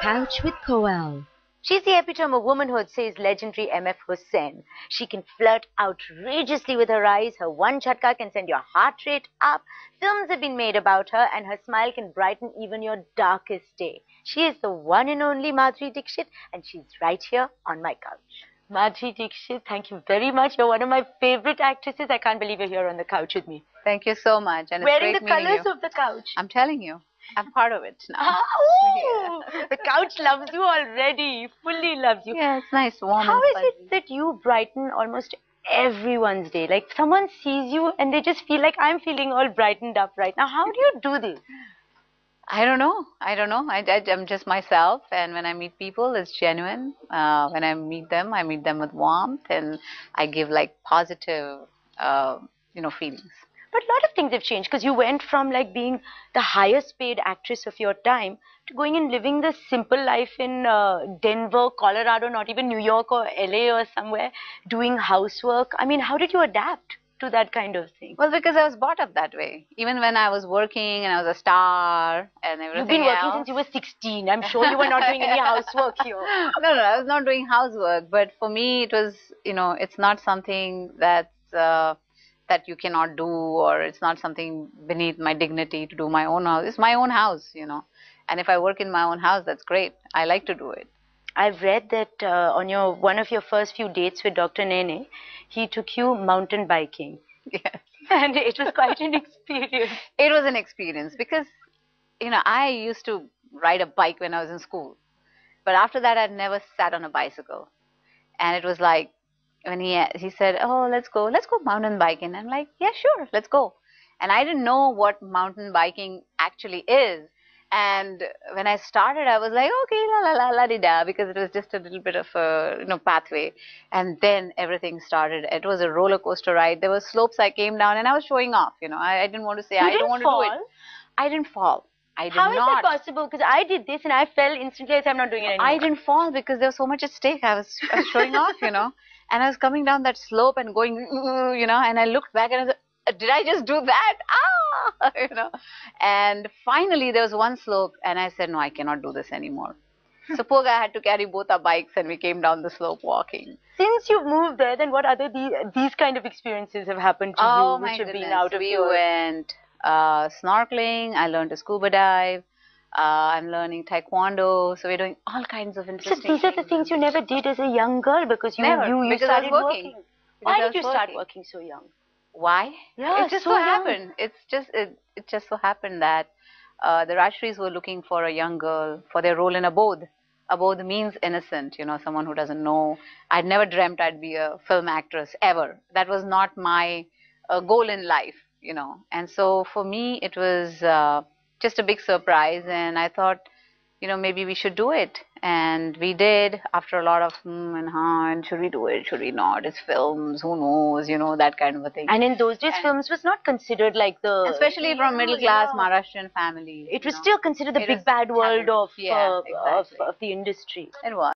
Couch with Koel. She's the epitome of womanhood, says legendary M.F. Hussain. She can flirt outrageously with her eyes. Her one chatka can send your heart rate up. Films have been made about her, and her smile can brighten even your darkest day. She is the one and only Madhuri Dixit, and she's right here on my couch. Madhuri Dixit, thank you very much. You're one of my favorite actresses. I can't believe you're here on the couch with me. Thank you so much. And wearing it's the great colors you. of the couch. I'm telling you, I'm part of it now. Yeah. The couch loves you already. Fully loves you. Yeah, it's nice, warm How and is fuzzy. it that you brighten almost everyone's day? Like someone sees you and they just feel like I'm feeling all brightened up right now. How do you do this? I don't know. I'm just myself, and when I meet people, it's genuine. When I meet them with warmth, and I give like positive, feelings. But a lot of things have changed because you went from like being the highest paid actress of your time to going and living the simple life in Denver, Colorado, not even New York or LA or somewhere, doing housework. I mean, how did you adapt to that kind of thing? Well, because I was brought up that way. Even when I was working and I was a star and everything. You've been working else. since you were 16. I'm sure you were not doing any housework here. No, I was not doing housework. But for me, it was, it's not something that's that you cannot do, or it's not something beneath my dignity to do my own house. It's my own house, And if I work in my own house, that's great. I like to do it. I've read that on one of your first few dates with Dr. Nene, he took you mountain biking. Yes. And it was quite an experience. It was an experience because, I used to ride a bike when I was in school. But after that, I'd never sat on a bicycle. And it was like, when he said, oh, let's go mountain biking. I'm like, yeah, sure, let's go. And I didn't know what mountain biking actually is. And when I started, I was like, okay, la la la la di da, because it was just a little bit of a pathway. And then everything started. It was a roller coaster ride. There were slopes I came down, and I was showing off. I didn't want to say I don't want to do it. I didn't fall. I did not. How is that possible? Because I did this and I fell instantly. I said, I'm not doing it anymore. I didn't fall because there was so much at stake. I was showing off, And I was coming down that slope and going, and I looked back and I said, did I just do that? Ah, And finally there was one slope and I said, no, I cannot do this anymore. So poor guy had to carry both our bikes and we came down the slope walking. Since you've moved there, then what other these kind of experiences have happened to you, which have been out of We went snorkeling. I learned to scuba dive. I'm learning taekwondo, so we're doing all kinds of interesting things. So these are the things you never did as a young girl because you started working. Why did you start working so young? Why? Yeah, it just so happened. It just so happened that the Rajshris were looking for a young girl for their role in a bodh. A bodh means innocent, someone who doesn't know. I'd never dreamt I'd be a film actress ever. That was not my goal in life, And so for me, it was just a big surprise, and I thought, maybe we should do it. And we did, after a lot of and should we do it, should we not? It's films, who knows, that kind of a thing. And in those days, films was not considered like the... Especially from middle-class Maharashtrian families. It was still considered the big bad world of the industry. It was.